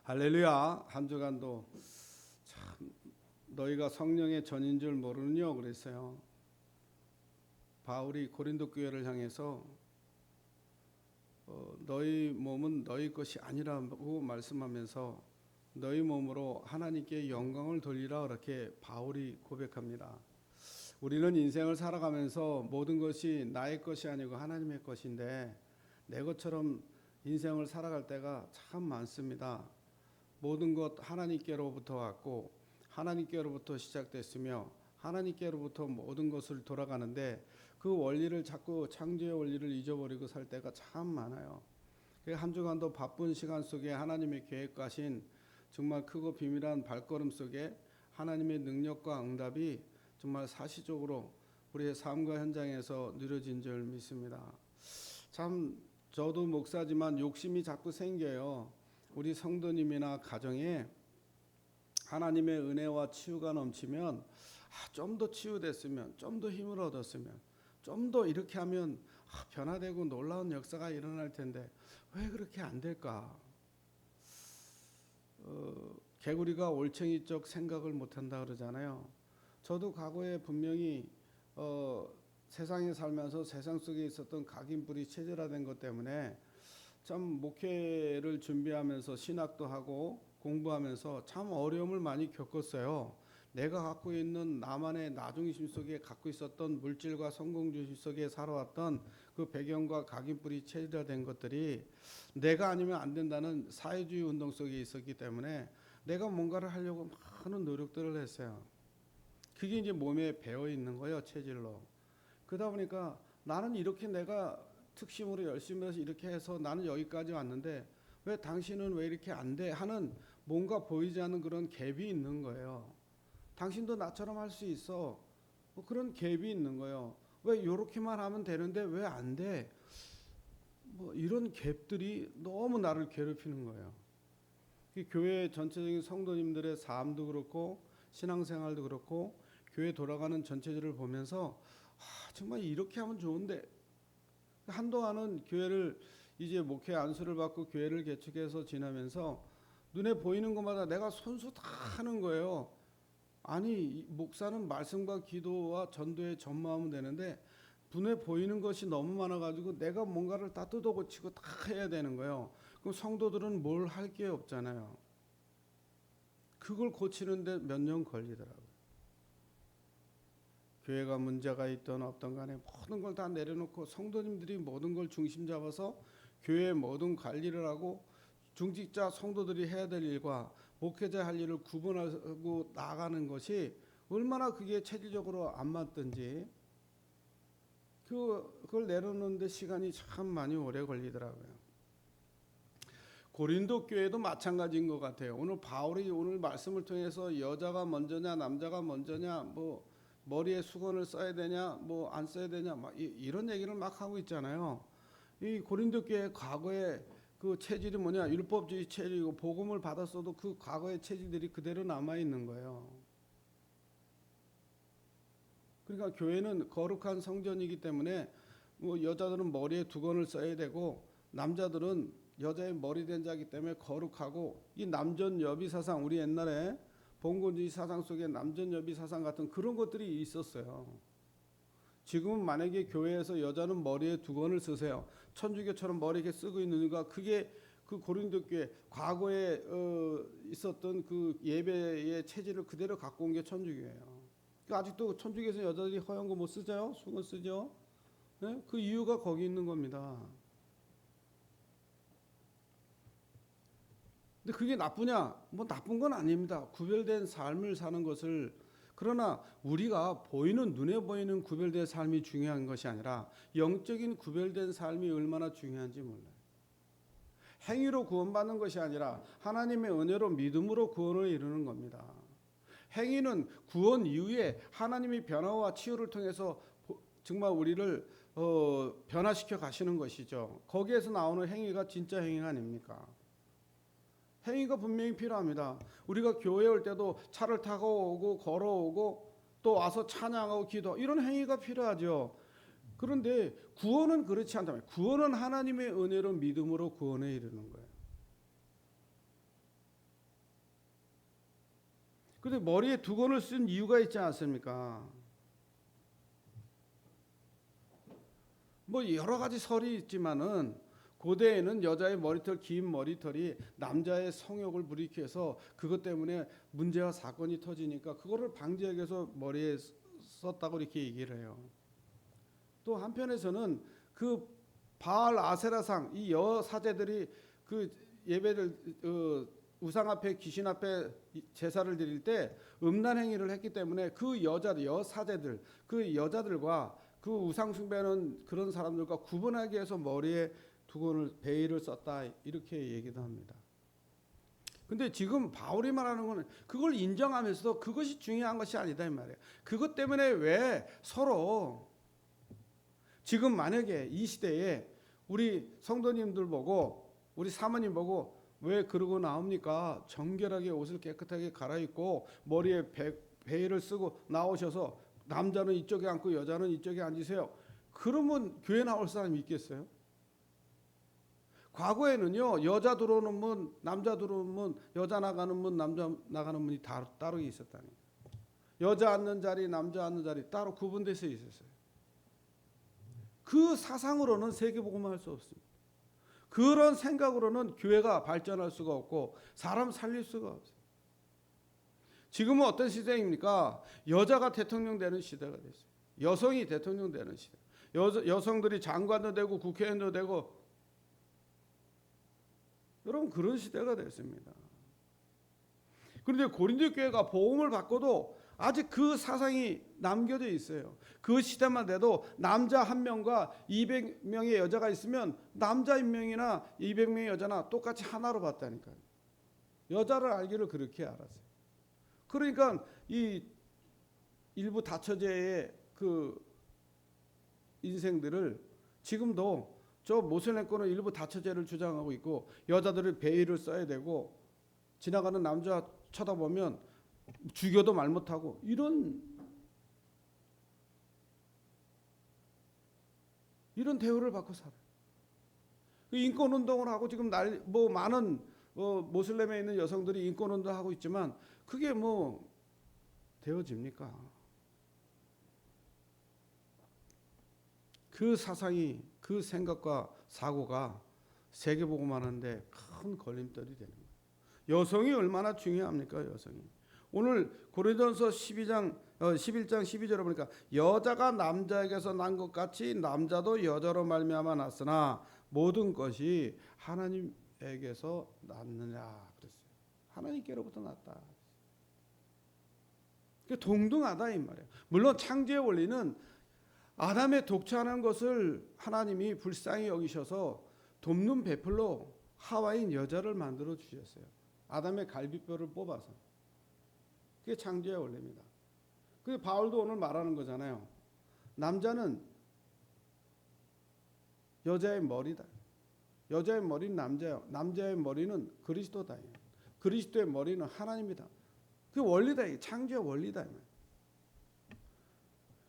할렐루야. 한 주간도 참 너희가 성령의 전인 줄 모르느뇨 그랬어요. 바울이 고린도 교회를 향해서 너희 몸은 너희 것이 아니라고 말씀하면서 너희 몸으로 하나님께 영광을 돌리라 그렇게 바울이 고백합니다. 우리는 인생을 살아가면서 모든 것이 나의 것이 아니고 하나님의 것인데 내 것처럼 인생을 살아갈 때가 참 많습니다. 모든 것 하나님께로부터 왔고 하나님께로부터 시작됐으며 하나님께로부터 모든 것을 돌아가는데 그 원리를 자꾸 창조의 원리를 잊어버리고 살 때가 참 많아요. 한 주간도 바쁜 시간 속에 하나님의 계획하신 정말 크고 비밀한 발걸음 속에 하나님의 능력과 응답이 정말 사시적으로 우리의 삶과 현장에서 누려진 줄 믿습니다. 참 저도 목사지만 욕심이 자꾸 생겨요. 우리 성도님이나 가정에 하나님의 은혜와 치유가 넘치면 좀 더 치유됐으면, 좀 더 힘을 얻었으면, 좀 더 이렇게 하면 변화되고 놀라운 역사가 일어날 텐데 왜 그렇게 안 될까? 개구리가 올챙이적 생각을 못한다 그러잖아요. 저도 과거에 분명히 세상에 살면서 세상 속에 있었던 각인뿔이 체질화된 것 때문에 참 목회를 준비하면서 신학도 하고 공부하면서 참 어려움을 많이 겪었어요. 내가 갖고 있는 나만의 나중심 속에 갖고 있었던 물질과 성공주의 속에 살아왔던 그 배경과 각인뿔이 체질화된 것들이 내가 아니면 안 된다는 사회주의 운동 속에 있었기 때문에 내가 뭔가를 하려고 많은 노력들을 했어요. 그게 이제 몸에 배어 있는 거예요, 체질로. 그러다 보니까 나는 이렇게 내가 특심으로 열심히 해서 이렇게 해서 나는 여기까지 왔는데 왜 당신은 왜 이렇게 안 돼? 하는 뭔가 보이지 않는 그런 갭이 있는 거예요. 당신도 나처럼 할 수 있어. 뭐 그런 갭이 있는 거예요. 왜 이렇게만 하면 되는데 왜 안 돼? 뭐 이런 갭들이 너무 나를 괴롭히는 거예요. 교회 전체적인 성도님들의 삶도 그렇고 신앙생활도 그렇고 교회 돌아가는 전체들을 보면서 정말 이렇게 하면 좋은데 한동안은 교회를 이제 목회 안수를 받고 교회를 개척해서 지나면서 눈에 보이는 것마다 내가 손수 다 하는 거예요. 아니 목사는 말씀과 기도와 전도에 전무하면 되는데 눈에 보이는 것이 너무 많아가지고 내가 뭔가를 다 뜯어고치고 다 해야 되는 거예요. 그럼 성도들은 뭘 할 게 없잖아요. 그걸 고치는데 몇 년 걸리더라고요. 교회가 문제가 있던 없던 간에 모든 걸 다 내려놓고 성도님들이 모든 걸 중심 잡아서 교회의 모든 관리를 하고 중직자 성도들이 해야 될 일과 목회자 할 일을 구분하고 나가는 것이 얼마나 그게 체질적으로 안 맞든지 그걸 내려놓는데 시간이 참 많이 오래 걸리더라고요. 고린도 교회도 마찬가지인 것 같아요. 오늘 바울이 오늘 말씀을 통해서 여자가 먼저냐 남자가 먼저냐 뭐 머리에 수건을 써야 되냐 뭐 안 써야 되냐 막 이런 얘기를 막 하고 있잖아요. 이 고린도 교회 과거에 그 체질이 뭐냐 율법주의 체질이고 복음을 받았어도 그 과거의 체질들이 그대로 남아 있는 거예요. 그러니까 교회는 거룩한 성전이기 때문에 뭐 여자들은 머리에 두건을 써야 되고 남자들은 여자의 머리 된 자이기 때문에 거룩하고 이 남전여비 사상 우리 옛날에 봉건주의 사상 속에 남전여비 사상 같은 그런 것들이 있었어요. 지금은 만약에 교회에서 여자는 머리에 두건을 쓰세요. 천주교처럼 머리에 이렇게 쓰고 있는 이유가 그게 그 고린도 교회 과거에 있었던 그 예배의 체질을 그대로 갖고 온 게 천주교예요. 그러니까 아직도 천주교에서 여자들이 허연 거 못 쓰죠? 수건 쓰죠? 네? 그 이유가 거기 있는 겁니다. 근데 그게 나쁘냐? 뭐 나쁜 건 아닙니다. 구별된 삶을 사는 것을 그러나 우리가 보이는 눈에 보이는 구별된 삶이 중요한 것이 아니라 영적인 구별된 삶이 얼마나 중요한지 몰라요. 행위로 구원받는 것이 아니라 하나님의 은혜로 믿음으로 구원을 이루는 겁니다. 행위는 구원 이후에 하나님이 변화와 치유를 통해서 정말 우리를 변화시켜 가시는 것이죠. 거기에서 나오는 행위가 진짜 행위가 아닙니까? 행위가 분명히 필요합니다. 우리가 교회에 올 때도 차를 타고 오고 걸어오고 또 와서 찬양하고 기도 이런 행위가 필요하죠. 그런데 구원은 그렇지 않다면 구원은 하나님의 은혜로 믿음으로 구원에 이르는 거예요. 근데 머리에 두건을 쓴 이유가 있지 않습니까? 뭐 여러 가지 설이 있지만은 고대에는 여자의 머리털, 긴 머리털이 남자의 성욕을 불이켜서 그것 때문에 문제와 사건이 터지니까 그거를 방지하기 위해서 머리에 썼다고 이렇게 얘기를 해요. 또 한편에서는 그 바알 아세라상 이 여사제들이 그 예배를 우상 앞에 귀신 앞에 제사를 드릴 때 음란 행위를 했기 때문에 그 여사제들 그 여자들과 그 우상 숭배하는 그런 사람들과 구분하기 위해서 머리에 두건을 베일을 썼다 이렇게 얘기도 합니다. 근데 지금 바울이 말하는 거는 그걸 인정하면서도 그것이 중요한 것이 아니다 이 말이에요. 그것 때문에 왜 서로 지금 만약에 이 시대에 우리 성도님들 보고 우리 사모님 보고 왜 그러고 나옵니까? 정결하게 옷을 깨끗하게 갈아입고 머리에 베일을 쓰고 나오셔서 남자는 이쪽에 앉고 여자는 이쪽에 앉으세요. 그러면 교회 나올 사람이 있겠어요? 과거에는요, 여자 들어오는 문, 남자 들어오는 문, 여자 나가는 문, 남자 나가는 문이 따로 있었다니. 여자 앉는 자리, 남자 앉는 자리 따로 구분돼서 있었어요. 그 사상으로는 세계복음화할 수 없습니다. 그런 생각으로는 교회가 발전할 수가 없고 사람 살릴 수가 없어요. 지금은 어떤 시대입니까? 여자가 대통령 되는 시대가 됐어요. 여성이 대통령 되는 시대. 여성들이 장관도 되고 국회의원도 되고 여러분 그런 시대가 됐습니다. 그런데 고린도 교회가 복음을 받고도 아직 그 사상이 남겨져 있어요. 그 시대만 돼도 남자 한 명과 200명의 여자가 있으면 남자 1명이나 200명의 여자나 똑같이 하나로 봤다니까요. 여자를 알기를 그렇게 알았어요. 그러니까 이 일부 다처제의 그 인생들을 지금도 저 모슬렘권은 일부 다처제를 주장하고 있고 여자들이 베일을 써야 되고 지나가는 남자 쳐다보면 죽여도 말 못하고 이런 대우를 받고 살아요. 인권운동을 하고 지금 많은 모슬렘에 있는 여성들이 인권운동을 하고 있지만 그게 뭐 되어집니까? 그 사상이 그 생각과 사고가 세계복음화하는데 큰 걸림돌이 되는 거예요. 여성이 얼마나 중요합니까? 여성이. 오늘 고린도전서 11장 12절에 보니까 여자가 남자에게서 난 것 같이 남자도 여자로 말미암아 났으나 모든 것이 하나님에게서 났느냐 그랬어요. 하나님께로부터 났다. 동등하다 이 말이에요. 물론 창조의 원리는 아담의 독차하는 것을 하나님이 불쌍히 여기셔서 돕는 베풀로 하와인 여자를 만들어 주셨어요. 아담의 갈비뼈를 뽑아서. 그게 창조의 원리입니다. 그 바울도 오늘 말하는 거잖아요. 남자는 여자의 머리다. 여자의 머리는 남자예요. 남자의 머리는 그리스도다. 그리스도의 머리는 하나님이다. 그 원리다. 창조의 원리다.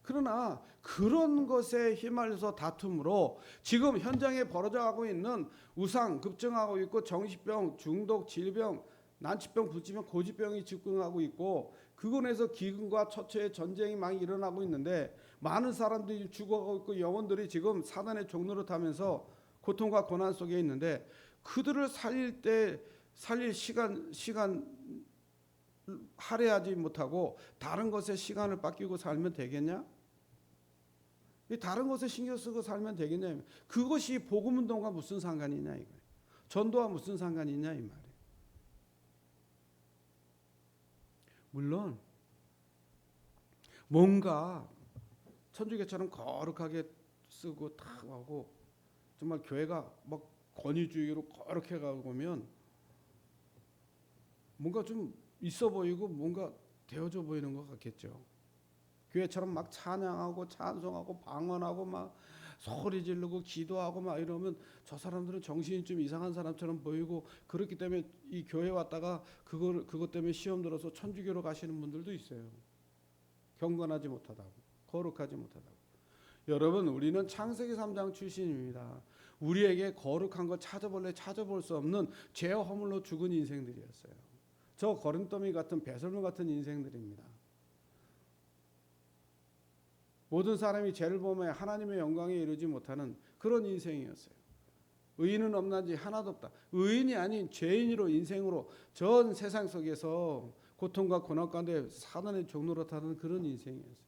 그러나 그런 것에 휘말려서 다툼으로 지금 현장에 벌어져가고 있는 우상 급증하고 있고 정신병, 중독, 질병, 난치병, 불치병, 고지병이 집중하고 있고 그곳에서 기근과 처처의 전쟁이 많이 일어나고 있는데 많은 사람들이 죽어가고 있고 영혼들이 지금 사단의 종로를 타면서 고통과 고난 속에 있는데 그들을 살릴 시간 할애하지 못하고 다른 것에 시간을 뺏기고 살면 되겠냐? 다른 것에 신경 쓰고 살면 되겠냐? 그것이 복음운동과 무슨 상관이냐 이거예요. 전도와 무슨 상관이 있냐 이 말이에요. 물론 뭔가 천주교처럼 거룩하게 쓰고 탁 하고 정말 교회가 막 권위주의로 거룩해 가보면 뭔가 좀 있어 보이고 뭔가 되어져 보이는 것 같겠죠. 교회처럼 막 찬양하고 찬송하고 방언하고 막 소리 지르고 기도하고 막 이러면 저 사람들은 정신이 좀 이상한 사람처럼 보이고 그렇기 때문에 이 교회 왔다가 그것 때문에 시험 들어서 천주교로 가시는 분들도 있어요. 경건하지 못하다고, 거룩하지 못하다고. 여러분, 우리는 창세기 3장 출신입니다. 우리에게 거룩한 거 찾아볼 수 없는 죄와 허물로 죽은 인생들이었어요. 저 거름더미 같은 배설물 같은 인생들입니다. 모든 사람이 죄를 범해 하나님의 영광에 이르지 못하는 그런 인생이었어요. 의인은 없나지 하나도 없다. 의인이 아닌 죄인으로 인생으로 전 세상 속에서 고통과 고난 가운데 사단의 종로로 타는 그런 인생이었어요.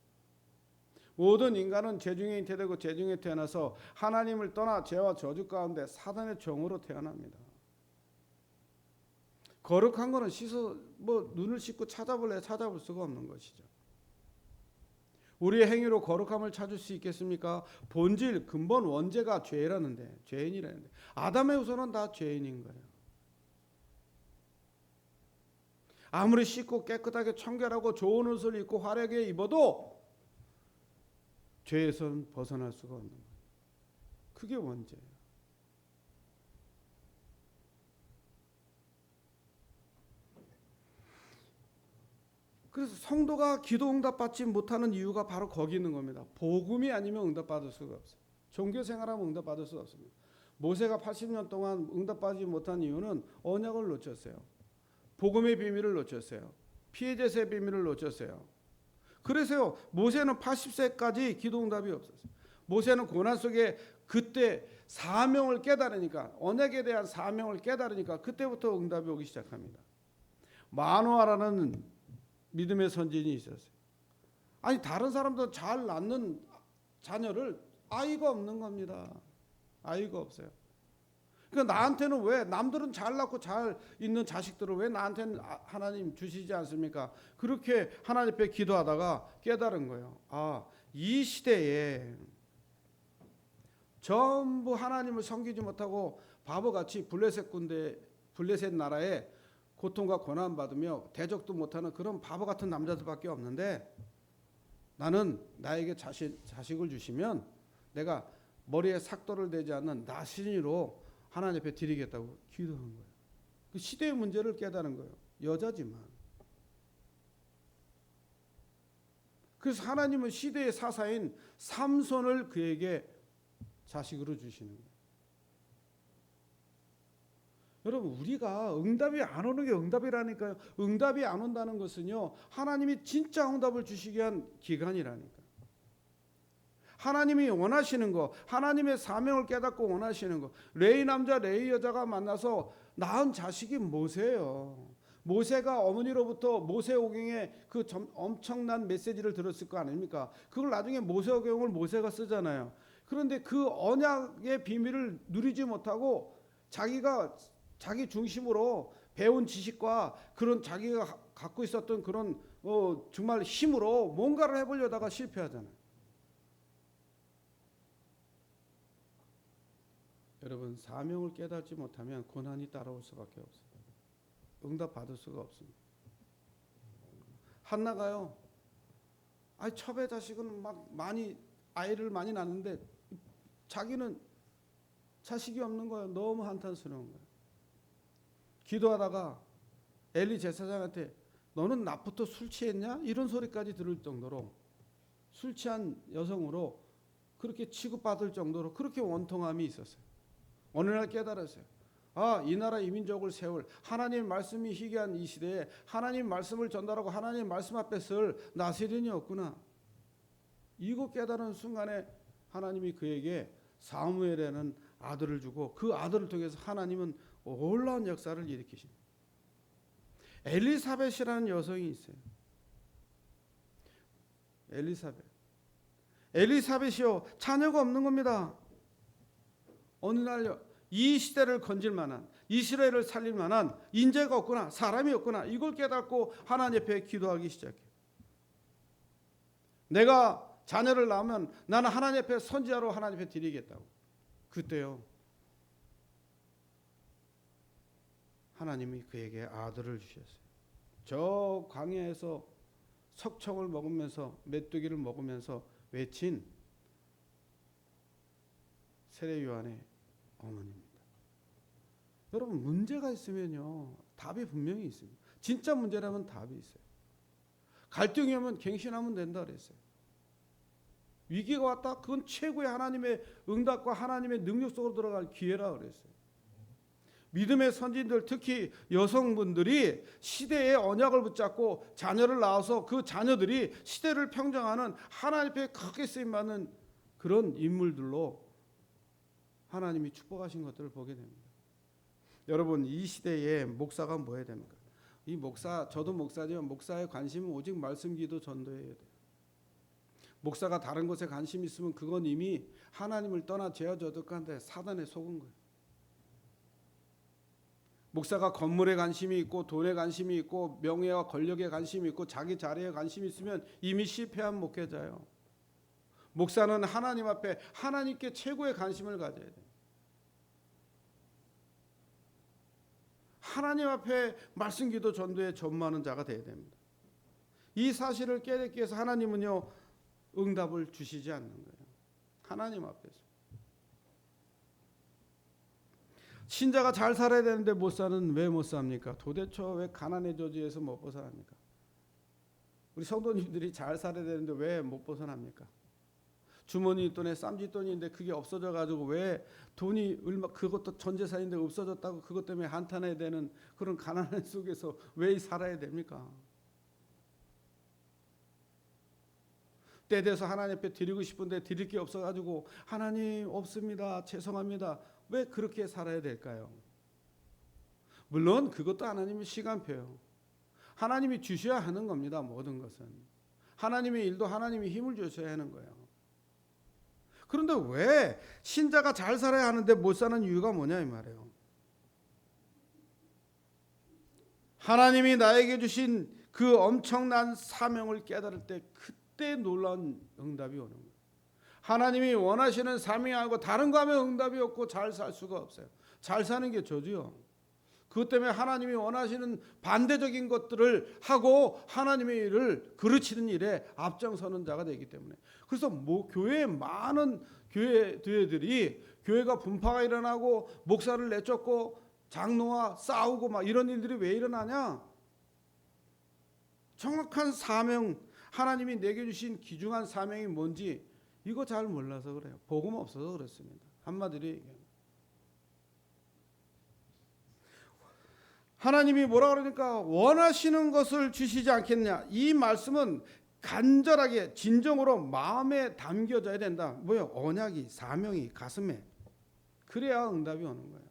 모든 인간은 죄 중에 잉태되고 죄 중에 태어나서 하나님을 떠나 죄와 저주 가운데 사단의 종으로 태어납니다. 거룩한 거는 눈을 씻고 찾아볼 수가 없는 것이죠. 우리의 행위로 거룩함을 찾을 수 있겠습니까? 본질, 근본, 원죄가 죄라는데, 죄인이라는데, 아담의 후손은 다 죄인인 거예요. 아무리 씻고 깨끗하게 청결하고 좋은 옷을 입고 화려하게 입어도 죄에서는 벗어날 수가 없는 거예요. 그게 원죄예요. 그래서 성도가 기도 응답받지 못하는 이유가 바로 거기 있는 겁니다. 복음이 아니면 응답받을 수가 없어요. 종교 생활하면 응답받을 수가 없습니다. 모세가 80년 동안 응답받지 못한 이유는 언약을 놓쳤어요. 복음의 비밀을 놓쳤어요. 피해제사의 비밀을 놓쳤어요. 그래서요, 모세는 80세까지 기도 응답이 없었어요. 모세는 고난 속에 그때 사명을 깨달으니까, 언약에 대한 사명을 깨달으니까 그때부터 응답이 오기 시작합니다. 마노아라는 믿음의 선진이 있었어요. 아니 다른 사람도 잘 낳는 자녀를 아이가 없는 겁니다. 아이가 없어요. 그러니까 나한테는 왜 남들은 잘 낳고 잘 있는 자식들을 왜 나한테는 하나님 주시지 않습니까? 그렇게 하나님 앞에 기도하다가 깨달은 거예요. 이 시대에 전부 하나님을 섬기지 못하고 바보같이 블레셋 나라에 고통과 고난 받으며 대적도 못하는 그런 바보 같은 남자들밖에 없는데 나는 나에게 자식을 주시면 내가 머리에 삭도를 대지 않는 나신이로 하나님 앞에 드리겠다고 기도한 거예요. 그 시대의 문제를 깨달은 거예요. 여자지만. 그래서 하나님은 시대의 사사인 삼손을 그에게 자식으로 주시는 거예요. 여러분 우리가 응답이 안 오는 게 응답이라니까요. 응답이 안 온다는 것은요, 하나님이 진짜 응답을 주시기 위한 기간이라니까. 하나님이 원하시는 거, 하나님의 사명을 깨닫고 원하시는 거. 레위 남자 레위 여자가 만나서 낳은 자식이 모세예요. 모세가 어머니로부터 모세오경의 그 엄청난 메시지를 들었을 거 아닙니까? 그걸 나중에 모세오경을 모세가 쓰잖아요. 그런데 그 언약의 비밀을 누리지 못하고 자기 중심으로 배운 지식과 그런 자기가 갖고 있었던 그런 정말 힘으로 뭔가를 해보려다가 실패하잖아요. 여러분 사명을 깨닫지 못하면 고난이 따라올 수밖에 없어요. 응답 받을 수가 없습니다. 한나가요. 첩의 자식은 막 아이를 많이 낳는데 자기는 자식이 없는 거예요. 너무 한탄스러운 거예요. 기도하다가 엘리 제사장한테 너는 낮부터 술 취했냐? 이런 소리까지 들을 정도로 술 취한 여성으로 그렇게 취급받을 정도로 그렇게 원통함이 있었어요. 어느 날 깨달았어요. 이 나라 이 민족을 세울 하나님의 말씀이 희귀한 이 시대에 하나님 말씀을 전달하고 하나님 말씀 앞에 설 나세린이 없구나. 이거 깨달은 순간에 하나님이 그에게 사무엘이라는 아들을 주고 그 아들을 통해서 하나님은 놀라운 역사를 일으키십니다. 엘리사벳이라는 여성이 있어요. 엘리사벳이요 자녀가 없는 겁니다. 어느 날요 이 시대를 건질 만한 이스라엘을 살릴 만한 인재가 없구나, 사람이 없구나, 이걸 깨닫고 하나님 앞에 기도하기 시작해요. 내가 자녀를 낳으면 나는 하나님 앞에 선지자로 하나님 앞에 드리겠다고. 그때요 하나님이 그에게 아들을 주셨어요. 저 광야에서 석청을 먹으면서 메뚜기를 먹으면서 외친 세례 요한의 어머니입니다. 여러분 문제가 있으면요 답이 분명히 있습니다. 진짜 문제라면 답이 있어요. 갈등이 오면 갱신하면 된다 그랬어요. 위기가 왔다 그건 최고의 하나님의 응답과 하나님의 능력 속으로 들어갈 기회라 그랬어요. 믿음의 선진들, 특히 여성분들이 시대의 언약을 붙잡고 자녀를 낳아서 그 자녀들이 시대를 평정하는 하나님 앞에 크게 쓰임받는 그런 인물들로 하나님이 축복하신 것들을 보게 됩니다. 여러분, 이 시대에 목사가 뭐 해야 됩니까? 이 목사, 저도 목사지만 목사의 관심은 오직 말씀, 기도, 전도해야 돼요. 목사가 다른 것에 관심이 있으면 그건 이미 하나님을 떠나 죄와 저득한데 사단에 속은 거예요. 목사가 건물에 관심이 있고 돈에 관심이 있고 명예와 권력에 관심이 있고 자기 자리에 관심이 있으면 이미 실패한 목회자예요. 목사는 하나님 앞에 하나님께 최고의 관심을 가져야 돼요. 하나님 앞에 말씀, 기도, 전도에 전무하는 자가 되어야 됩니다. 이 사실을 깨닫기 위해서 하나님은요 응답을 주시지 않는 거예요. 하나님 앞에서. 신자가 잘 살아야 되는데 못 사는 왜 못 삽니까? 도대체 왜 가난의 저주에서 못 벗어납니까? 우리 성도님들이 잘 살아야 되는데 왜 못 벗어납니까? 주머니 돈에 쌈짓돈인데 그게 없어져 가지고 왜 돈이 얼마, 그것도 전 재산인데 없어졌다고 그것 때문에 한탄해야 되는 그런 가난한 속에서 왜 살아야 됩니까? 때 돼서 하나님 앞에 드리고 싶은데 드릴 게 없어 가지고 하나님 없습니다, 죄송합니다. 왜 그렇게 살아야 될까요? 물론 그것도 하나님의 시간표예요. 하나님이 주셔야 하는 겁니다. 모든 것은 하나님의 일도 하나님이 힘을 주셔야 하는 거예요. 그런데 왜 신자가 잘 살아야 하는데 못 사는 이유가 뭐냐 이 말이에요. 하나님이 나에게 주신 그 엄청난 사명을 깨달을 때 그때 놀라운 응답이 오는 거예요. 하나님이 원하시는 사명이 아니고 다른 거 하면 응답이 없고 잘 살 수가 없어요. 잘 사는 게 저주요. 그것 때문에 하나님이 원하시는 반대적인 것들을 하고 하나님의 일을 그르치는 일에 앞장서는 자가 되기 때문에. 그래서 교회에 많은 교회들이 교회가 분파가 일어나고 목사를 내쫓고 장로와 싸우고 막 이런 일들이 왜 일어나냐? 정확한 사명, 하나님이 내게 주신 귀중한 사명이 뭔지 이거 잘 몰라서 그래요. 복음 없어서 그렇습니다. 한마디로 얘기해요. 하나님이 뭐라 그러니까 원하시는 것을 주시지 않겠냐. 이 말씀은 간절하게 진정으로 마음에 담겨져야 된다. 뭐요? 언약이, 사명이 가슴에. 그래야 응답이 오는 거예요.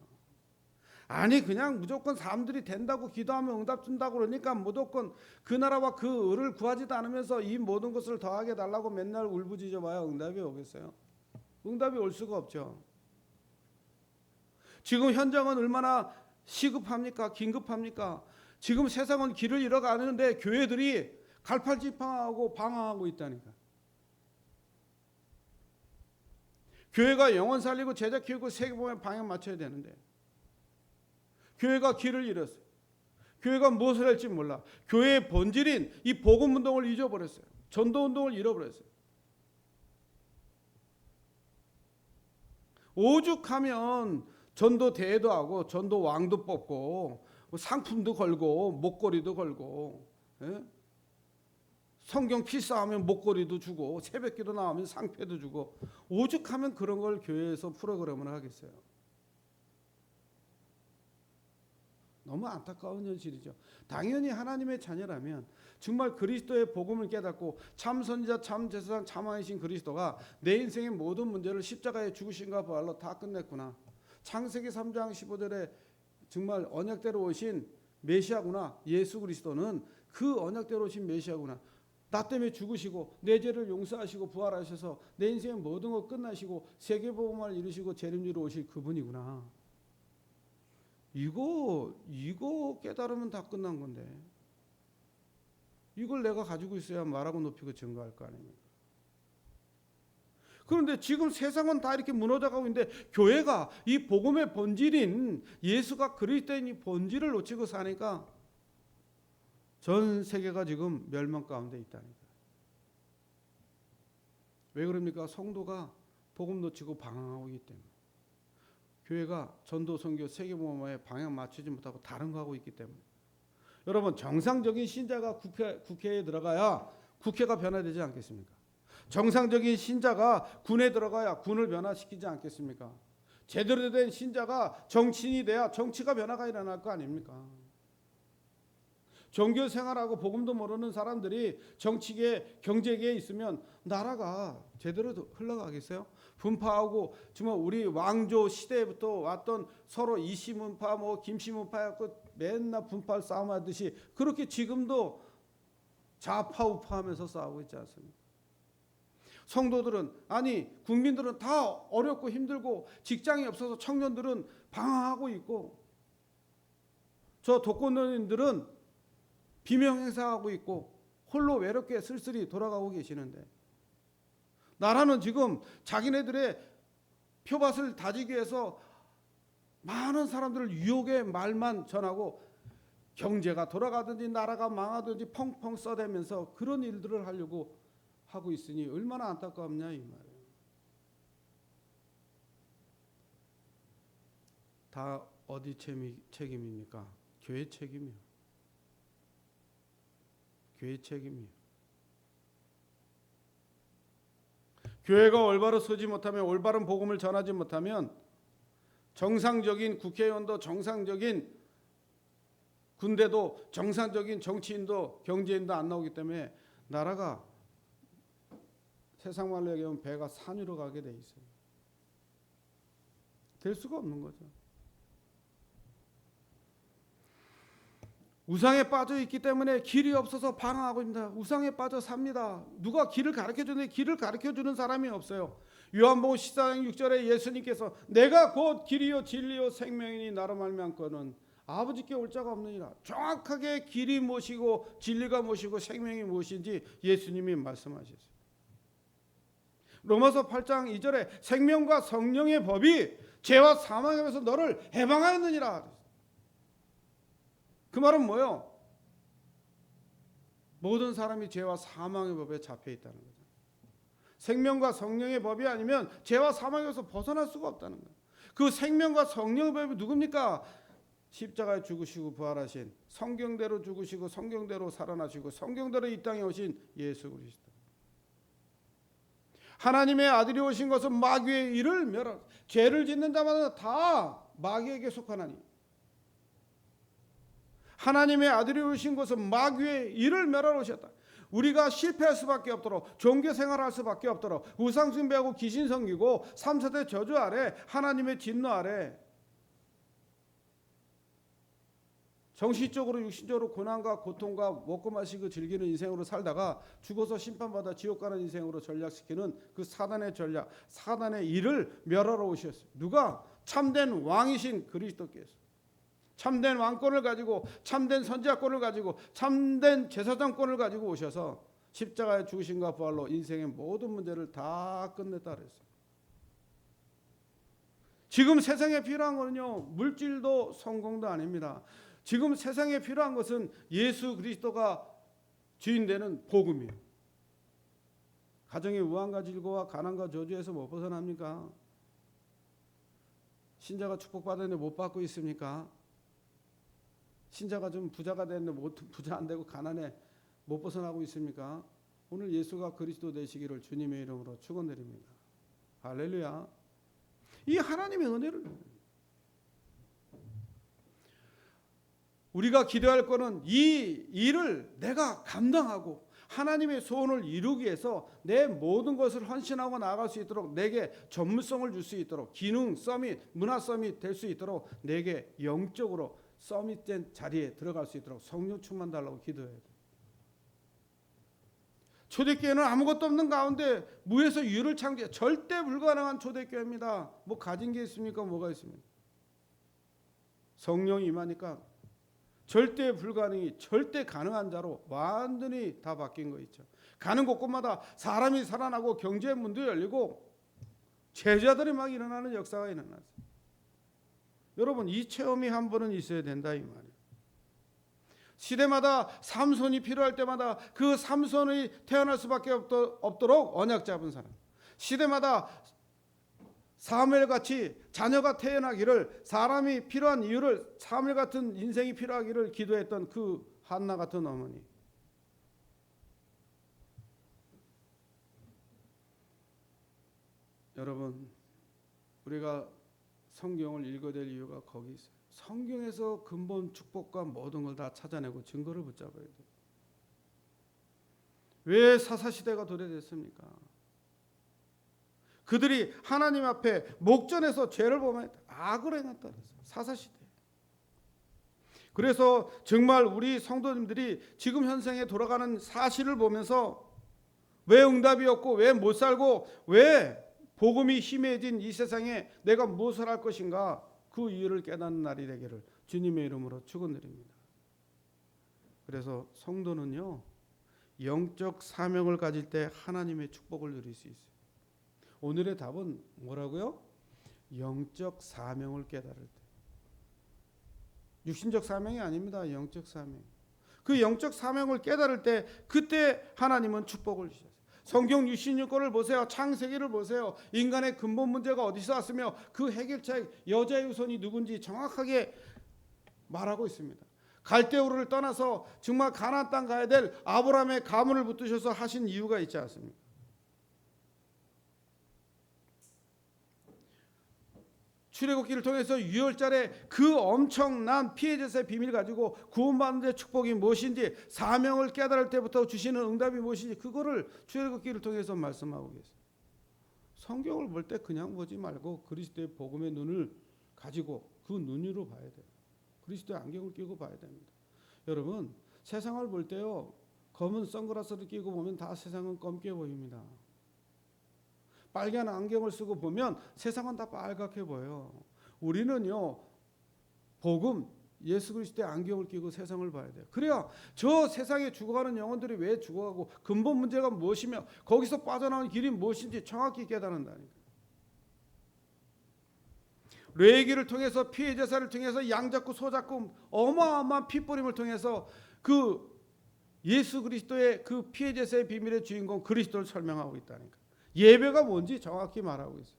아니 그냥 무조건 사람들이 된다고 기도하면 응답 준다고 그러니까 무조건 그 나라와 그 을을 구하지도 않으면서 이 모든 것을 더하게 달라고 맨날 울부짖어 봐야 응답이 오겠어요? 응답이 올 수가 없죠. 지금 현장은 얼마나 시급합니까? 긴급합니까? 지금 세상은 길을 잃어가는데 교회들이 갈팔지팡하고 방황하고 있다니까. 교회가 영혼 살리고 제자 키우고 세계복음에 방향 맞춰야 되는데 교회가 길을 잃었어요. 교회가 무엇을 할지 몰라. 교회의 본질인 이 복음운동을 잊어버렸어요. 전도운동을 잃어버렸어요. 오죽하면 전도 대회도 하고 전도 왕도 뽑고 상품도 걸고 목걸이도 걸고, 예? 성경 필사하면 목걸이도 주고 새벽기도 나오면 상패도 주고 오죽하면 그런 걸 교회에서 프로그램을 하겠어요. 너무 안타까운 현실이죠. 당연히 하나님의 자녀라면 정말 그리스도의 복음을 깨닫고 참 선지자, 참 제사장, 참 왕이신 그리스도가 내 인생의 모든 문제를 십자가에 죽으신가 부활로 다 끝냈구나. 창세기 3장 15절에 정말 언약대로 오신 메시아구나. 예수 그리스도는 그 언약대로 오신 메시아구나. 나 때문에 죽으시고 내 죄를 용서하시고 부활하셔서 내 인생의 모든 것 끝나시고 세계복음을 이루시고 재림주로 오실 그분이구나. 이거 깨달으면 다 끝난 건데 이걸 내가 가지고 있어야 말하고 높이고 증거할 거 아닙니까? 그런데 지금 세상은 다 이렇게 무너져가고 있는데 교회가 이 복음의 본질인 예수가 그리스도인 이 본질을 놓치고 사니까 전 세계가 지금 멸망 가운데 있다니까. 왜 그럽니까? 성도가 복음 놓치고 방황하고 있기 때문에. 교회가 전도, 선교, 세계복음에 방향 맞추지 못하고 다른 거 하고 있기 때문에. 여러분 정상적인 신자가 국회에 들어가야 국회가 변화되지 않겠습니까? 정상적인 신자가 군에 들어가야 군을 변화시키지 않겠습니까? 제대로 된 신자가 정치인이 돼야 정치가 변화가 일어날 거 아닙니까? 종교 생활하고 복음도 모르는 사람들이 정치계, 경제계에 있으면 나라가 제대로 흘러가겠어요? 분파하고 정말 우리 왕조 시대부터 왔던 서로 이시문파, 김시문파였고 맨날 분파 싸움하듯이 그렇게 지금도 좌파 우파하면서 싸우고 있지 않습니까? 성도들은 국민들은 다 어렵고 힘들고 직장이 없어서 청년들은 방황하고 있고 저 독거노인들은 비명 행사하고 있고 홀로 외롭게 쓸쓸히 돌아가고 계시는데 나라는 지금 자기네들의 표밭을 다지기 위해서 많은 사람들을 유혹의 말만 전하고 경제가 돌아가든지 나라가 망하든지 펑펑 써대면서 그런 일들을 하려고 하고 있으니 얼마나 안타깝냐 이 말이에요. 다 어디 책임입니까? 교회 책임이요. 교회 책임이에요. 교회가 올바로 서지 못하면 올바른 복음을 전하지 못하면 정상적인 국회의원도 정상적인 군대도 정상적인 정치인도 경제인도 안 나오기 때문에 나라가 세상 말로 얘기하면 배가 산 위로 가게 돼 있어요. 될 수가 없는 거죠. 우상에 빠져 있기 때문에 길이 없어서 방황하고 있습니다. 우상에 빠져 삽니다. 누가 길을 가르쳐 주는데 길을 가르쳐 주는 사람이 없어요. 요한복음 14장 6절에 예수님께서 내가 곧 길이요 진리요 생명이니 나로 말미암고는 아버지께 올 자가 없느니라. 정확하게 길이 무엇이고 진리가 무엇이고 생명이 무엇인지 예수님이 말씀하셨어요. 로마서 8장 2절에 생명과 성령의 법이 죄와 사망에서 너를 해방하였느니라. 그 말은 뭐예요? 모든 사람이 죄와 사망의 법에 잡혀 있다는 거죠. 생명과 성령의 법이 아니면 죄와 사망에서 벗어날 수가 없다는 거예요. 그 생명과 성령의 법이 누굽니까? 십자가에 죽으시고 부활하신 성경대로 죽으시고 성경대로 살아나시고 성경대로 이 땅에 오신 예수 그리스도. 하나님의 아들이 오신 것은 마귀의 일을 멸하라. 죄를 짓는 자마다 다 마귀에게 속하나니 하나님의 아들이 오신 것은 마귀의 일을 멸하러 오셨다. 우리가 실패할 수밖에 없도록 종교생활할 수밖에 없도록 우상숭배하고 귀신 섬기고 3세대 저주 아래 하나님의 진노 아래 정신적으로 육신적으로 고난과 고통과 먹고 마시고 즐기는 인생으로 살다가 죽어서 심판받아 지옥 가는 인생으로 전략시키는 그 사단의 전략, 사단의 일을 멸하러 오셨어요. 누가? 참된 왕이신 그리스도께서. 참된 왕권을 가지고 참된 선지자권을 가지고 참된 제사장권을 가지고 오셔서 십자가의 죽으심과 부활로 인생의 모든 문제를 다 끝냈다 그랬어요. 지금 세상에 필요한 거는요 물질도 성공도 아닙니다. 지금 세상에 필요한 것은 예수 그리스도가 주인되는 복음이에요. 가정의 우환과 질고와 가난과 저주에서 못 벗어납니까? 신자가 축복받았는데 못 받고 있습니까? 신자가 좀 부자가 됐는데 부자 안 되고 가난에 못 벗어나고 있습니까? 오늘 예수가 그리스도 되시기를 주님의 이름으로 축원드립니다. 할렐루야. 이 하나님의 은혜를 우리가 기도할 거는 이 일을 내가 감당하고 하나님의 소원을 이루기 위해서 내 모든 것을 헌신하고 나아갈 수 있도록 내게 전문성을 줄 수 있도록 기능 서밋, 문화 서밋 될 수 있도록 내게 영적으로 서밋된 자리에 들어갈 수 있도록 성령 충만 달라고 기도해야 돼. 초대교회는 아무것도 없는 가운데 무에서 유를 창조해 절대 불가능한 초대교회입니다. 뭐 가진 게 있습니까? 뭐가 있습니까? 성령이 임하니까 절대 불가능이 절대 가능한 자로 완전히 다 바뀐 거 있죠. 가는 곳곳마다 사람이 살아나고 경제의 문도 열리고 제자들이 막 일어나는 역사가 일어났어요. 여러분 이 체험이 한 번은 있어야 된다 이 말이에요. 시대마다 삼손이 필요할 때마다 그 삼손이 태어날 수밖에 없도록 언약 잡은 사람. 시대마다 사무엘같이 자녀가 태어나기를 사람이 필요한 이유를 사무엘 같은 인생이 필요하기를 기도했던 그 한나 같은 어머니. 여러분 우리가 성경을 읽어야 될 이유가 거기 있어요. 성경에서 근본 축복과 모든 걸 다 찾아내고 증거를 붙잡아야 돼요. 왜 사사시대가 도래됐습니까? 그들이 하나님 앞에 목전에서 죄를 범했다. 악을 행했다 그랬어요. 사사시대. 그래서 정말 우리 성도님들이 지금 현생에 돌아가는 사실을 보면서 왜 응답이 없고 왜 못 살고 왜 복음이 희미해진 이 세상에 내가 무엇을 할 것인가, 그 이유를 깨닫는 날이 되기를 주님의 이름으로 축원드립니다. 그래서 성도는요, 영적 사명을 가질 때 하나님의 축복을 누릴 수 있어요. 오늘의 답은 뭐라고요? 영적 사명을 깨달을 때. 육신적 사명이 아닙니다. 영적 사명. 그 영적 사명을 깨달을 때 그때 하나님은 축복을 주셨어요. 성경 66권을 보세요. 창세기를 보세요. 인간의 근본 문제가 어디서 왔으며 그 해결책, 여자의 후손이 누군지 정확하게 말하고 있습니다. 갈대우르를 떠나서 정말 가나안 땅 가야 될 아브라함의 가문을 붙드셔서 하신 이유가 있지 않습니까? 출애굽기를 통해서 유월절에 그 엄청난 피해제사의 비밀을 가지고 구원받는 데 축복이 무엇인지, 사명을 깨달을 때부터 주시는 응답이 무엇인지, 그거를 출애굽기를 통해서 말씀하고 계세요. 성경을 볼 때 그냥 보지 말고 그리스도의 복음의 눈을 가지고 그 눈으로 봐야 돼요. 그리스도의 안경을 끼고 봐야 됩니다. 여러분, 세상을 볼 때요, 검은 선글라스를 끼고 보면 다 세상은 검게 보입니다. 빨간 안경을 쓰고 보면 세상은 다 빨갛게 보여요. 우리는요, 복음, 예수 그리스도의 안경을 끼고 세상을 봐야 돼요. 그래야 저 세상에 죽어가는 영혼들이 왜 죽어가고 근본 문제가 무엇이며 거기서 빠져나오는 길이 무엇인지 정확히 깨달은다니까요. 레위기를 통해서 피해 제사를 통해서 양 잡고 소 잡고 어마어마한 피뿌림을 통해서 그 예수 그리스도의 그 피해 제사의 비밀의 주인공 그리스도를 설명하고 있다니까. 예배가 뭔지 정확히 말하고 있어요.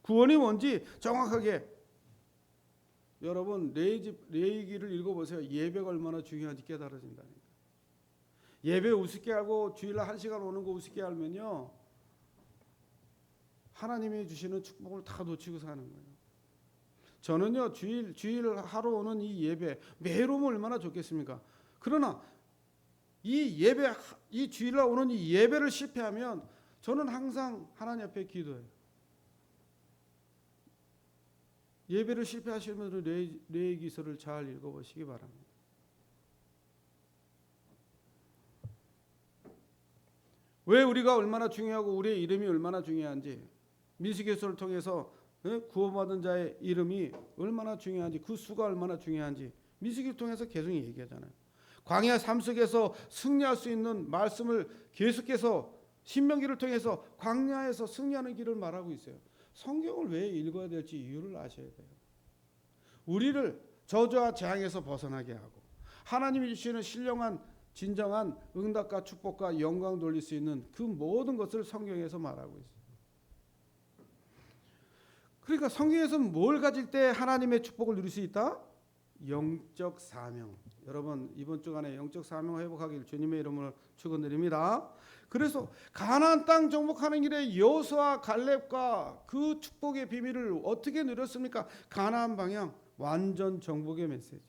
구원이 뭔지 정확하게. 여러분, 레위기를 읽어보세요. 예배가 얼마나 중요한지 깨달아진다니까. 예배 우습게 하고 주일날 1시간 오는 거 우습게 알면요, 하나님이 주시는 축복을 다 놓치고 사는 거예요. 저는요, 주일 하루 오는 이 예배 매일 오면 얼마나 좋겠습니까? 그러나 이 주일날 오는 이 예배를 실패하면 저는 항상 하나님 앞에 기도해요. 예배를 실패하시는 분들은 레위기서를 잘 읽어보시기 바랍니다. 왜 우리가 얼마나 중요하고 우리의 이름이 얼마나 중요한지, 민수기서를 통해서 구원받은 자의 이름이 얼마나 중요한지, 그 수가 얼마나 중요한지 민수기를 통해서 계속 얘기하잖아요. 광야 삶 속에서 승리할 수 있는 말씀을 계속해서 신명기를 통해서 광야에서 승리하는 길을 말하고 있어요. 성경을 왜 읽어야 될지 이유를 아셔야 돼요. 우리를 저주와 재앙에서 벗어나게 하고 하나님이 주시는 신령한 진정한 응답과 축복과 영광 돌릴 수 있는 그 모든 것을 성경에서 말하고 있어요. 그러니까 성경에서 뭘 가질 때 하나님의 축복을 누릴 수 있다? 영적 사명. 여러분, 이번 주간에 영적 사명을 회복하길 주님의 이름으로 축원드립니다. 그래서 가나안 땅 정복하는 길에 여호수아 갈렙과 그 축복의 비밀을 어떻게 누렸습니까? 가나안 방향, 완전 정복의 메시지,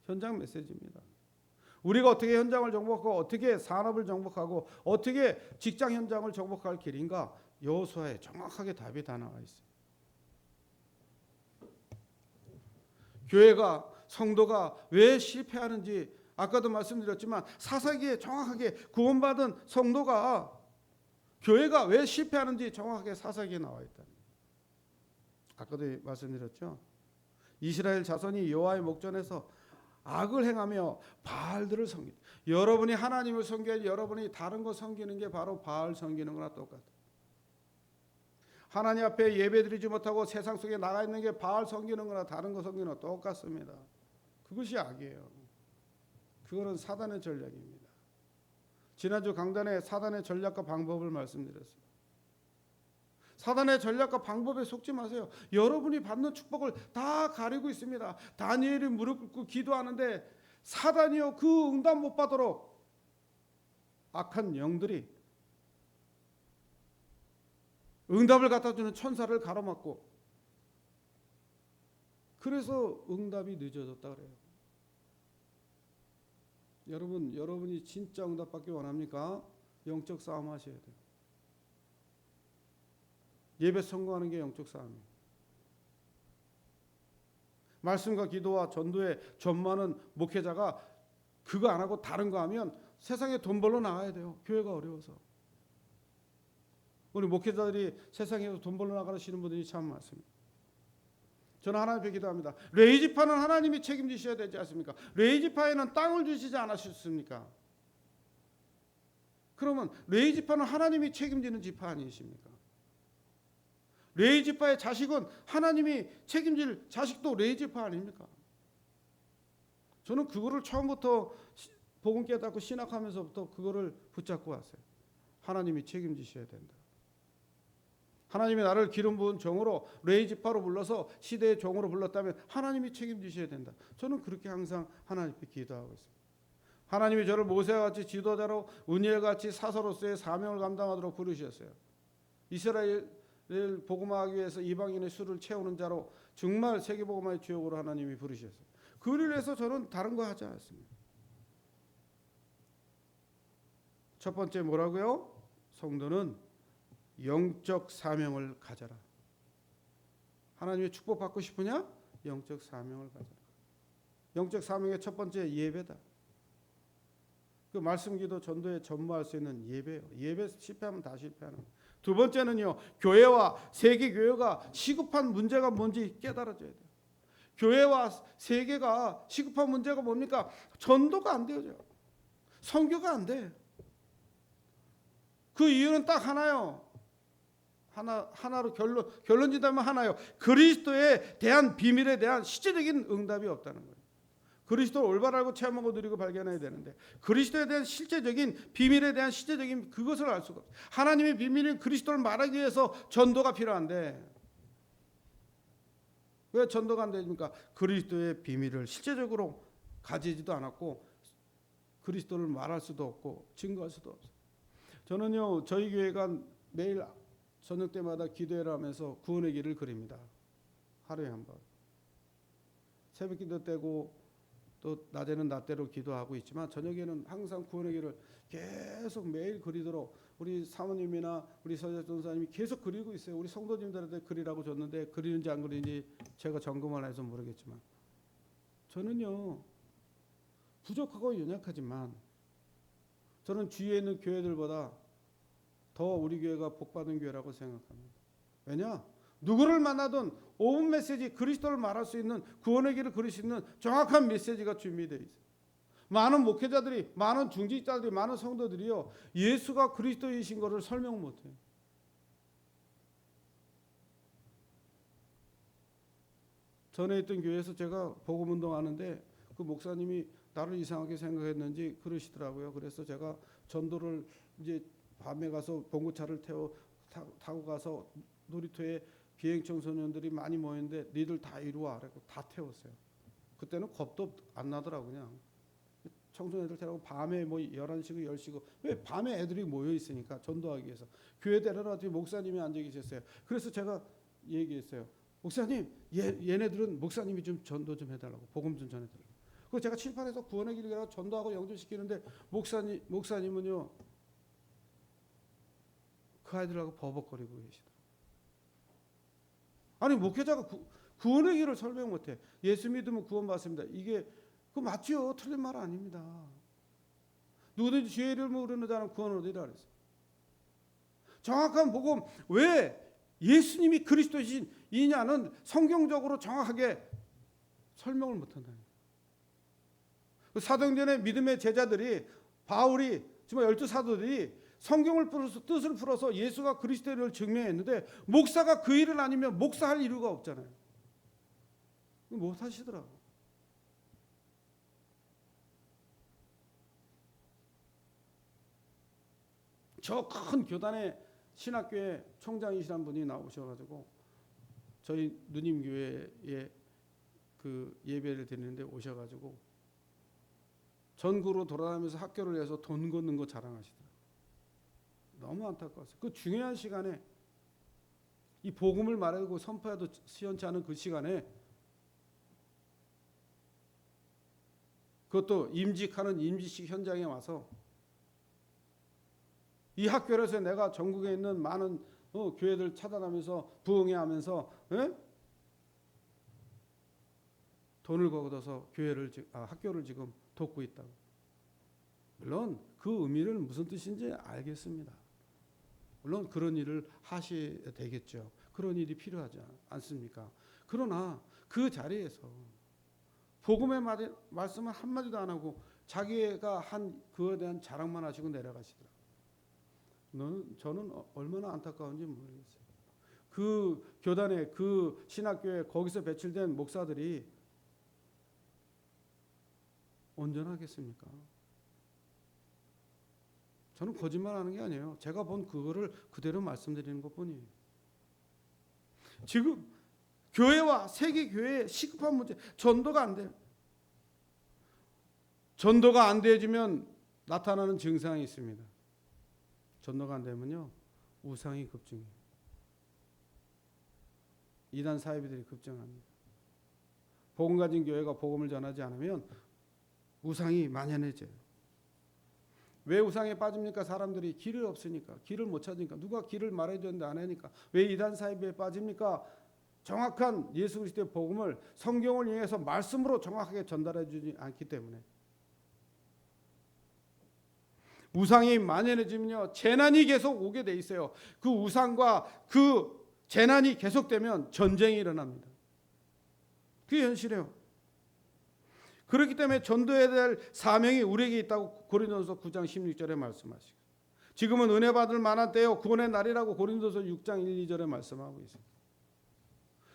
현장 메시지입니다. 우리가 어떻게 현장을 정복하고 어떻게 산업을 정복하고 어떻게 직장 현장을 정복할 길인가, 여호수아에 정확하게 답이 다 나와 있어요. 교회가, 성도가 왜 실패하는지 아까도 말씀드렸지만 사사기에 정확하게 구원받은 성도가, 교회가 왜 실패하는지 정확하게 사사기에 나와 있다. 아까도 말씀드렸죠. 이스라엘 자손이 여호와의 목전에서 악을 행하며 바알들을 섬기. 여러분이 하나님을 섬겨야지 여러분이 다른 거 섬기는 게 바로 바알 섬기는 거나 똑같아. 하나님 앞에 예배드리지 못하고 세상 속에 나가 있는 게 바알 섬기는 거나 다른 거 섬기는 거나 똑같습니다. 그것이 악이에요. 그거는 사단의 전략입니다. 지난주 강단에 사단의 전략과 방법을 말씀드렸습니다. 사단의 전략과 방법에 속지 마세요. 여러분이 받는 축복을 다 가리고 있습니다. 다니엘이 무릎 꿇고 기도하는데 사단이요, 그 응답 못 받도록 악한 영들이 응답을 갖다 주는 천사를 가로막고 그래서 응답이 늦어졌다 그래요. 여러분이 진짜 응답받기 원합니까? 영적 싸움 하셔야 돼요. 예배 성공하는 게 영적 싸움이에요. 말씀과 기도와 전도에 전무하는 목회자가 그거 안 하고 다른 거 하면 세상에 돈 벌러 나가야 돼요. 교회가 어려워서. 우리 목회자들이 세상에서 돈 벌러 나가시는 분들이 참 많습니다. 저는 하나님 앞에 기도합니다. 레이지파는 하나님이 책임지셔야 되지 않습니까? 레이지파에는 땅을 주시지 않으셨습니까? 그러면 레이지파는 하나님이 책임지는 지파 아니십니까? 레이지파의 자식은 하나님이 책임질 자식도 레이지파 아닙니까? 저는 그거를 처음부터 복음 깨닫고 신학하면서부터 그거를 붙잡고 왔어요. 하나님이 책임지셔야 된다. 하나님이 나를 기름 부은 종으로 레이지파로 불러서 시대의 종으로 불렀다면 하나님이 책임지셔야 된다. 저는 그렇게 항상 하나님께 기도하고 있습니다. 하나님이 저를 모세와 같이 지도자로 은혜같이 사서로서의 사명을 감당하도록 부르셨어요. 이스라엘 복음화하기 위해서 이방인의 수를 채우는 자로 정말 세계복음화의 주역으로 하나님이 부르셨어요. 그를 위해서 저는 다른 거 하지 않습니다. 첫 번째 뭐라고요? 성도는 영적 사명을 가져라. 하나님의 축복 받고 싶으냐? 영적 사명을 가져라. 영적 사명의 첫 번째 예배다. 그 말씀 기도 전도에 전무할 수 있는 예배예요. 예배 실패하면 다 실패하는 거예요. 두 번째는요, 교회와 세계 교회가 시급한 문제가 뭔지 깨달아줘야 돼요. 교회와 세계가 시급한 문제가 뭡니까? 전도가 안 되어져요. 선교가 안 돼. 그 이유는 딱 하나요. 하나로 결론 짓다면 하나요. 그리스도에 대한 비밀에 대한 실제적인 응답이 없다는 거예요. 그리스도를 올바로 알고 체험하고 누리고 발견해야 되는데 그리스도에 대한 실제적인 비밀에 대한 실제적인 그것을 알 수가 없어요. 하나님의 비밀인 그리스도를 말하기 위해서 전도가 필요한데 왜 전도가 안 됩니까? 그리스도의 비밀을 실제적으로 가지지도 않았고 그리스도를 말할 수도 없고 증거할 수도 없어요. 저는요, 저희 교회가 매일 저녁 때마다 기도회를 하면서 구원의 길을 그립니다. 하루에 한 번. 새벽 기도 때고 또 낮에는 낮대로 기도하고 있지만 저녁에는 항상 구원의 길을 계속 매일 그리도록 우리 사모님이나 우리 서재 전사님이 계속 그리고 있어요. 우리 성도님들한테 그리라고 줬는데 그리는지 안 그리는지 제가 점검을 해서 모르겠지만 저는요, 부족하고 연약하지만 저는 주위에 있는 교회들보다 더 우리 교회가 복받은 교회라고 생각합니다. 왜냐? 누구를 만나든 5분 메시지 그리스도를 말할 수 있는 구원의 길을 그릴 수 있는 정확한 메시지가 준비되어 있어요. 많은 목회자들이, 많은 중직자들이, 많은 성도들이요, 예수가 그리스도이신 것을 설명 못해요. 전에 있던 교회에서 제가 복음운동 하는데 그 목사님이 나를 이상하게 생각했는지 그러시더라고요. 그래서 제가 전도를 이제 밤에 가서 봉고차를 타고 가서 놀이터에 비행 청소년들이 많이 모였는데 니들 다 이리 와. 그래서 다 태웠어요. 그때는 겁도 안 나더라고요. 그냥. 청소년들 태우고 밤에 뭐 11시고 10시고 왜 밤에 애들이 모여 있으니까 전도하기 위해서 교회 데려라 뒤에 목사님이 앉아 계셨어요. 그래서 제가 얘기했어요. 목사님, 얘네들은 목사님이 좀 전도 좀 해달라고 복음 좀 전해달라고. 그리고 제가 칠판에서 구원의 길을 전도하고 영접시키는데 목사님은요 그 아이들하고 버벅거리고 계시더라고요. 아니 목회자가 구원의 길을 설명 못해. 예수 믿으면 구원받습니다. 이게 그 맞죠? 틀린 말 아닙니다. 누구든지 주의 이름을 부르는 자는 구원을 얻으리라 그랬어요. 정확한 복음, 왜 예수님이 그리스도이냐는 성경적으로 정확하게 설명을 못한다는 거예요. 사도행전의 믿음의 제자들이 바울이 정말 12 사도들이 성경을 풀어서 뜻을 풀어서 예수가 그리스도를 증명했는데 목사가 그 일을 아니면 목사할 이유가 없잖아요. 못 하시더라고. 저 큰 교단의 신학교의 총장이시란 분이 나오셔가지고 저희 누님 교회에 그 예배를 드리는데 오셔가지고 전국으로 돌아다니면서 학교를 해서 돈 걷는 거 자랑하시더라고요. 너무 안타까웠어요. 그 중요한 시간에 이 복음을 말하고 선포해도 시원치 않은 그 시간에 그것도 임직하는 임직식 현장에 와서 이 학교에서 내가 전국에 있는 많은 교회들 찾아다니면서 부흥회하면서 돈을 거둬서 학교를 지금 돕고 있다고. 물론 그 의미를 무슨 뜻인지 알겠습니다. 물론 그런 일을 하셔야 되겠죠. 그런 일이 필요하지 않습니까? 그러나 그 자리에서 복음의 말씀을 한마디도 안 하고 자기가 한 그에 대한 자랑만 하시고 내려가시더라고요. 저는 얼마나 안타까운지 모르겠어요. 그 교단에, 그 신학교에 거기서 배출된 목사들이 온전하겠습니까? 저는 거짓말하는 게 아니에요. 제가 본 그거를 그대로 말씀드리는 것뿐이에요. 지금 교회와 세계 교회의 시급한 문제, 전도가 안 돼요. 전도가 안 되어지면 나타나는 증상이 있습니다. 전도가 안 되면요, 우상이 급증해요. 이단 사이비들이 급증합니다. 복음 가진 교회가 복음을 전하지 않으면 우상이 만연해져요. 왜 우상에 빠집니까? 사람들이 길을 없으니까, 길을 못 찾으니까, 누가 길을 말해줬는데 안 하니까. 왜 이단 사이비에 빠집니까? 정확한 예수 그리스도의 복음을 성경을 이용해서 말씀으로 정확하게 전달해 주지 않기 때문에. 우상이 만연해지면요, 재난이 계속 오게 돼 있어요. 그 우상과 그 재난이 계속되면 전쟁이 일어납니다. 그게 현실이에요. 그렇기 때문에 전도해야 될 사명이 우리에게 있다고 고린도서 9장 16절에 말씀하시고, 지금은 은혜 받을 만한 때요 구원의 날이라고 고린도서 6장 1, 2절에 말씀하고 있습니다.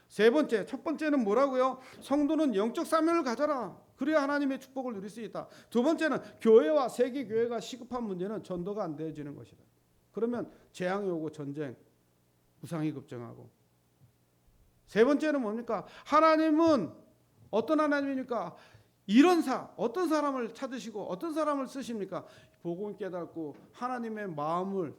세 번째, 첫 번째는 뭐라고요? 성도는 영적 사명을 가져라. 그래야 하나님의 축복을 누릴 수 있다. 두 번째는 교회와 세계 교회가 시급한 문제는 전도가 안 되어지는 것이다. 그러면 재앙이 오고 전쟁, 우상이 급증하고. 세 번째는 뭡니까? 하나님은 어떤 하나님입니까? 어떤 사람을 찾으시고 어떤 사람을 쓰십니까? 복음을 깨닫고 하나님의 마음을,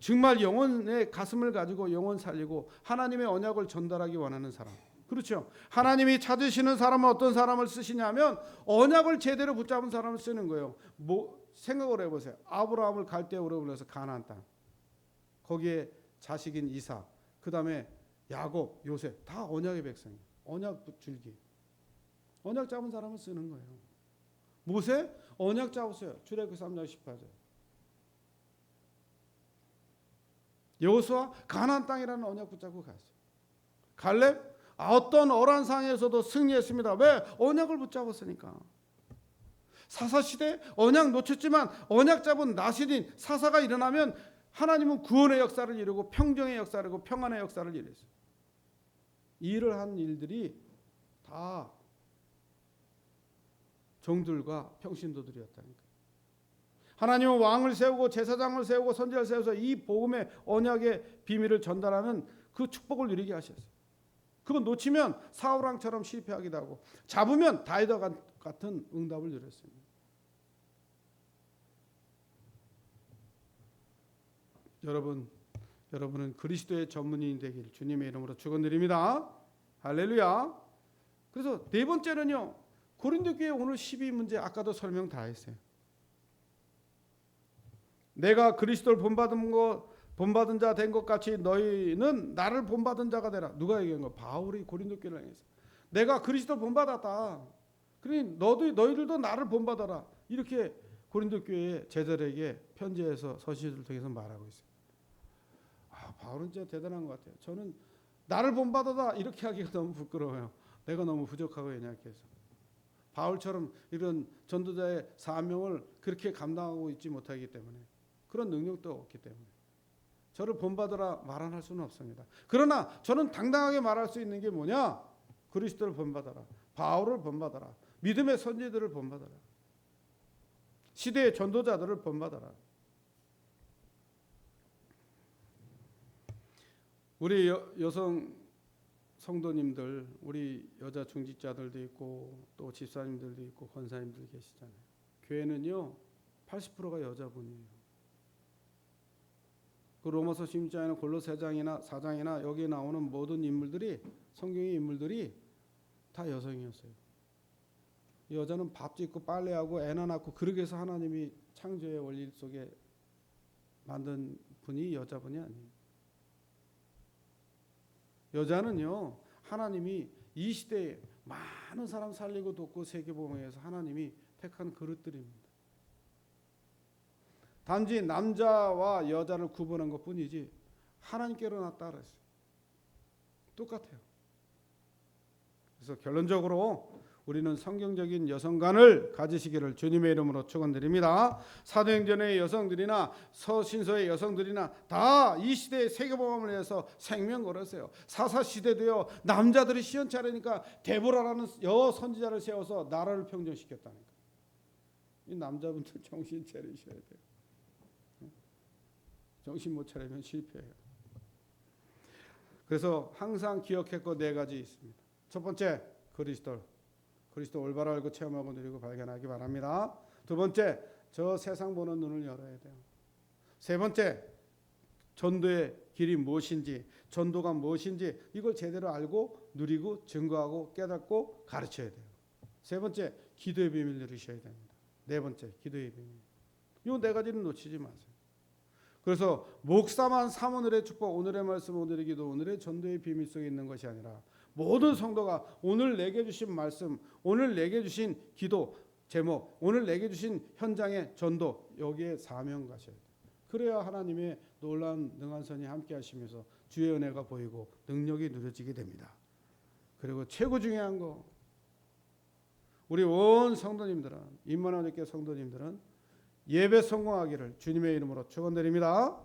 정말 영혼의 가슴을 가지고 영혼 살리고 하나님의 언약을 전달하기 원하는 사람. 그렇죠. 하나님이 찾으시는 사람은 어떤 사람을 쓰시냐면 언약을 제대로 붙잡은 사람을 쓰는 거예요. 생각을 해보세요. 아브라함을 갈대아우로 불러서 가나안 땅, 거기에 자식인 이삭, 그 다음에 야곱, 요셉, 다 언약의 백성이에요. 언약 줄기, 언약 잡은 사람을 쓰는 거예요. 모세 언약 잡았어요. 출애굽기 3장 18절. 여호수아 가나안 땅이라는 언약 붙잡고 갔어요. 갈렙 어떤 어란상에서도 승리했습니다. 왜? 언약을 붙잡았으니까. 사사시대 언약 놓쳤지만 언약 잡은 나시린 사사가 일어나면 하나님은 구원의 역사를 이루고 평정의 역사를 이루고 평안의 역사를 이루었어요. 이 일을 한 일들이 다 종들과 평신도들이었다니까. 하나님은 왕을 세우고 제사장을 세우고 선지자를 세워서 이 복음의 언약의 비밀을 전달하는 그 축복을 누리게 하셨어요. 그거 놓치면 사울왕처럼 실패하기도 하고, 잡으면 다윗과 같은 응답을 누렸습니다. 여러분은 그리스도의 전문인이 되길 주님의 이름으로 축원드립니다. 할렐루야. 그래서 네 번째는요, 고린도 교회 오늘 12문제 아까도 설명 다 했어요. 내가 그리스도를 본받은 자 된 것 같이 너희는 나를 본받은 자가 되라. 누가 얘기한 거? 바울이 고린도 교회를 향해서. 내가 그리스도를 본받았다. 그러니 너희들도 나를 본받아라. 이렇게 고린도 교회 제자들에게 편지에서 서신을 통해서 말하고 있어요. 바울은 진짜 대단한 것 같아요. 저는 나를 본받아다 이렇게 하기가 너무 부끄러워요. 내가 너무 부족하고 연약해서. 바울처럼 이런 전도자의 사명을 그렇게 감당하고 있지 못하기 때문에, 그런 능력도 없기 때문에 저를 본받으라 말 안 할 수는 없습니다. 그러나 저는 당당하게 말할 수 있는 게 뭐냐? 그리스도를 본받아라, 바울을 본받아라, 믿음의 선지들을 본받아라, 시대의 전도자들을 본받아라. 우리 여성 성도님들, 우리 여자 중직자들도 있고 또 집사님들도 있고 권사님들 계시잖아요. 교회는요 80%가 여자분이에요. 그 로마서 16장이나 골로새 4장이나 여기에 나오는 모든 인물들이, 성경의 인물들이 다 여성이었어요. 여자는 밥 짓고 빨래하고 애나 낳고 그러게 해서 하나님이 창조의 원리 속에 만든 분이 여자분이 아니에요. 여자는요, 하나님이 이 시대에 많은 사람 살리고 돕고 세계복음을 위해서 하나님이 택한 그릇들입니다. 단지 남자와 여자를 구분한 것뿐이지 하나님께로 낳았다 그랬어요. 똑같아요. 그래서 결론적으로 우리는 성경적인 여성관을 가지시기를 주님의 이름으로 축원드립니다. 사도행전의 여성들이나 서신서의 여성들이나 다 이 시대의 세계복음을 위해서 생명 걸었어요. 사사시대도요, 남자들이 시원 차리니까 데보라라는 여 선지자를 세워서 나라를 평정시켰다니까. 이 남자분들 정신 차리셔야 돼요. 정신 못 차리면 실패해요. 그래서 항상 기억했고 네 가지 있습니다. 첫 번째, 그리스도 올바로 알고 체험하고 누리고 발견하기 바랍니다. 두 번째, 저 세상 보는 눈을 열어야 돼요. 세 번째, 전도의 길이 무엇인지, 전도가 무엇인지 이걸 제대로 알고 누리고 증거하고 깨닫고 가르쳐야 돼요. 세 번째, 기도의 비밀 누리셔야 됩니다. 네 번째, 기도의 비밀. 이 네 가지는 놓치지 마세요. 그래서 목사만 삼오늘의 축복, 오늘의 말씀, 오늘의 기도, 오늘의 전도의 비밀 속에 있는 것이 아니라 모든 성도가 오늘 내게 주신 말씀, 오늘 내게 주신 기도 제목, 오늘 내게 주신 현장의 전도, 여기에 사명 가셔야 돼요. 그래야 하나님의 놀라운 능한 선이 함께 하시면서 주의 은혜가 보이고 능력이 누려지게 됩니다. 그리고 최고 중요한 거, 우리 온 성도님들은, 임만한 교회 성도님들은 예배 성공하기를 주님의 이름으로 축원드립니다.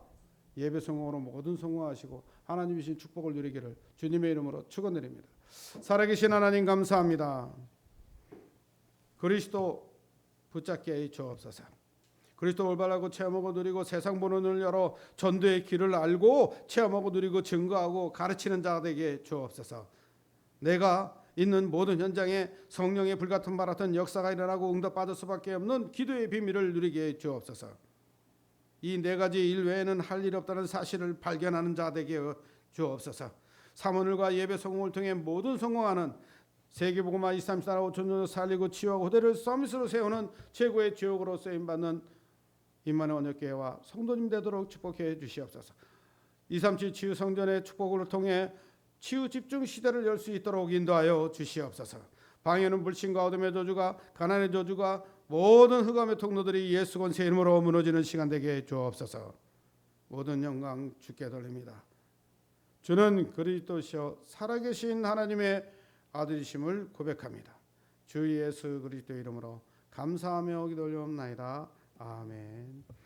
예배 성공으로 모든 성공하시고 하나님이 주신 축복을 누리기를 주님의 이름으로 축원드립니다. 살아계신 하나님 감사합니다. 그리스도 붙잡게 해 주옵소서. 그리스도 올바르고 체험하고 누리고 세상 보는 눈을 열어 전도의 길을 알고 체험하고 누리고 증거하고 가르치는 자가 되게 주옵소서. 내가 있는 모든 현장에 성령의 불같은 바같은 역사가 일어나고 응답받을 수밖에 없는 기도의 비밀을 누리게 해 주옵소서. 이 네 가지 일 외에는 할 일 없다는 사실을 발견하는 자 되게 주옵소서. 사모늘과 예배 성공을 통해 모든 성공하는 세계복음화 234 5천년 살리고 치유하고 후대를 서밋으로 세우는 최고의 지역으로 쓰임받는 임만의 언약교회와 성도님 되도록 축복해 주시옵소서. 237 치유 성전의 축복을 통해 치유 집중 시대를 열 수 있도록 인도하여 주시옵소서. 방해는 불신과 어둠의 저주가, 가난의 저주가, 모든 흑암의 통로들이 예수 권세 이름으로 무너지는 시간 되게 주옵소서. 모든 영광 주께 돌립니다. 주는 그리스도시요 살아계신 하나님의 아들이심을 고백합니다. 주 예수 그리스도 이름으로 감사하며 기도 올리옵나이다. 아멘.